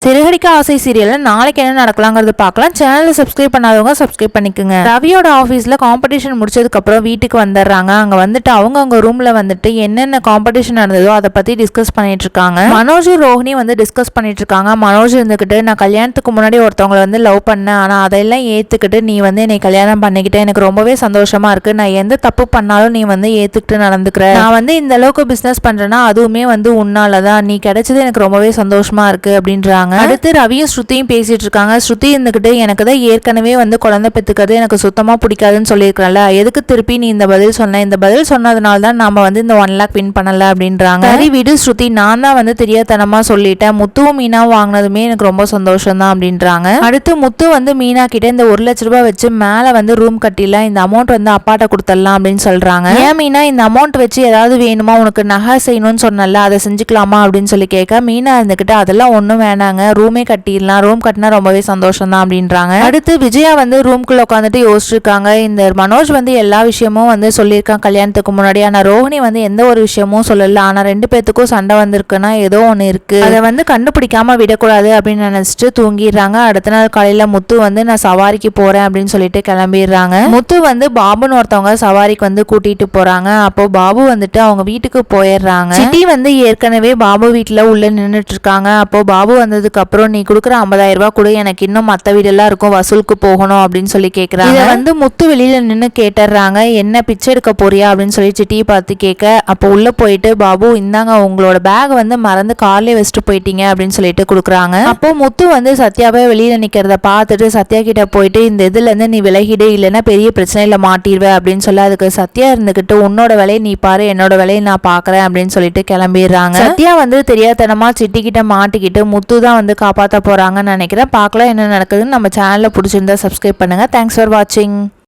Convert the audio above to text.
சிறகடிக்க ஆசை சீரியல்ல நாளைக்கு என்ன நடக்கலாங்கிறது பார்க்கலாம். சேனலை சப்ஸ்கிரைப் பண்ணாதவங்க சப்ஸ்கிரைப் பண்ணிக்கோங்க. ரவியோட ஆஃபீஸில் காம்படிஷன் முடிச்சதுக்கப்புறம் வீட்டுக்கு வந்துடுறாங்க. அங்கே வந்துட்டு அவங்க ரூமில் வந்துட்டு என்னென்ன காம்படிஷன் நடந்ததோ அதை பற்றி டிஸ்கஸ் பண்ணிட்டு இருக்காங்க. மனோஜ் ரோஹினி வந்து டிஸ்கஸ் பண்ணிட்டு இருக்காங்க. மனோஜ் இருந்துக்கிட்டு நான் கல்யாணத்துக்கு முன்னாடி ஒருத்தவங்களை வந்து லவ் பண்ணேன், ஆனால் அதெல்லாம் ஏற்றுக்கிட்டு நீ வந்து என்னை கல்யாணம் பண்ணிக்கிட்டு எனக்கு ரொம்பவே சந்தோஷமா இருக்கு. நான் எந்த தப்பு பண்ணாலும் நீ வந்து ஏற்றுக்கிட்டு நடந்துக்கிற. நான் வந்து இந்த அளவுக்கு பிஸ்னஸ் பண்ணுறேன்னா அதுவுமே வந்து உன்னால தான். நீ கிடைச்சது எனக்கு ரொம்பவே சந்தோஷமா இருக்கு அப்படின்றாங்க. அடுத்து ரவியும் ஸ்ருதியும் பேசிட்டு இருக்காங்க. ஸ்ருதி இருந்துகிட்டு எனக்கு தான் ஏற்கனவே வந்து குழந்தை பெற்றுக்கிறது எனக்கு சுத்தமா பிடிக்காதுன்னு சொல்லியிருக்கல, எதுக்கு திருப்பி நீ இந்த பதில் சொன்ன? இந்த பதில் சொன்னதுனால தான் நாம வந்து இந்த 1 lakh வின் பண்ணல அப்படின்றாங்க. சரி விடு ஸ்ருதி, நான் தான் வந்து தெரியாதனமா சொல்லிட்டேன். முத்துவும் மீனா வாங்கினதுமே எனக்கு ரொம்ப சந்தோஷம் தான் அப்படின்றாங்க. அடுத்து முத்து வந்து மீனா கிட்ட இந்த 1 லட்ச ரூபாய் வச்சு மேல வந்து ரூம் கட்டிடலாம், இந்த அமௌண்ட் வந்து அப்பாட்ட கொடுத்துடலாம் அப்படின்னு சொல்றாங்க. ஏன் மீனா இந்த அமௌண்ட் வச்சு ஏதாவது வேணுமா, உனக்கு நகை செய்யணும்னு சொன்னல, அதை செஞ்சுக்கலாமா அப்படின்னு சொல்லி கேட்க மீனா இருந்துகிட்டு அதெல்லாம் ஒன்றும் வேணாங்க, ரூமே கட்டிடலாம், ரூம் கட்டினா ரொம்பவே சந்தோஷம் தான் அப்படின்றாங்க. அடுத்து விஜயா வந்து ரூம்குள்ள உட்காந்துட்டு யோசிச்சிருக்காங்க. இந்த மனோஜ் வந்து எல்லா விஷயமும் வந்து சொல்லியிருக்கான் கல்யாணத்துக்கு முன்னாடி, ஆனா ரோஹினி வந்து எந்த ஒரு விஷயமும் சொல்லல. ஆனா 2 பேத்துக்கும் சண்டை வந்திருக்குன்னா ஏதோ ஒன்று இருக்கு, அதை வந்து கண்டுபிடிக்காம விடக்கூடாது அப்படின்னு நினைச்சிட்டு தூங்கிடுறாங்க. அடுத்த நாள் காலையில முத்து வந்து நான் சவாரிக்கு போறேன் அப்படின்னு சொல்லிட்டு கிளம்பிடுறாங்க. முத்து வந்து பாபுன்னு ஒருத்தவங்க சவாரிக்கு வந்து கூட்டிட்டு போறாங்க. அப்போ பாபு வந்துட்டு அவங்க வீட்டுக்கு போயிடுறாங்க. சிட்டி வந்து ஏற்கனவே பாபு வீட்டுல உள்ள நின்றுட்டு இருக்காங்க. அப்போ பாபு வந்ததுக்கு அப்புறம் நீ கொடுக்குற 50,000 ரூபாய் கூட, எனக்கு இன்னும் மற்ற வீடெல்லாம் இருக்கும், வசூலுக்கு போகணும் அப்படின்னு சொல்லி கேட்குறாங்க. இதை வந்து முத்து வெளியில நின்று கேட்டுறாங்க. என்ன பிச்சை எடுக்க போறியா அப்படின்னு சொல்லி சிட்டியை பார்த்து கேட்க, அப்போ உள்ள போயிட்டு பாபு இந்தாங்க உங்களோட பேக் வந்து மறந்து கார்லேயே வச்சுட்டு போயிட்டீங்க அப்படின்னு சொல்லிட்டு கொடுக்குறாங்க. அப்போ முத்து வந்து சத்யாவே வெளியில நிக்கிறத பார்த்துட்டு சத்யா கிட்ட போயிட்டு இந்த இதுல இருந்து நீ விலகிடு, இல்லைன்னா பெரிய பிரச்சனையில மாட்டிடுவ அப்படின்னு சொல்லி அதுக்கு சத்யா இருந்துகிட்டு உன்னோட வேலையை நீ பாரு, என்னோட வேலையை நான் பாக்குறேன் அப்படின்னு சொல்லிட்டு கிளம்பிடுறாங்க. சத்யா வந்து தெரியாதனமா சிட்டி கிட்ட மாட்டிக்கிட்டு முத்து தான் வந்து காப்பாற்ற போறாங்கன்னு நினைக்கிறேன். பார்க்கலாம் என்ன நடக்குதுன்னு. நம்ம சேனல்ல பிடிச்சிருந்தா சப்ஸ்கிரைப் பண்ணுங்க. தேங்க்ஸ் ஃபார் வாட்சிங்.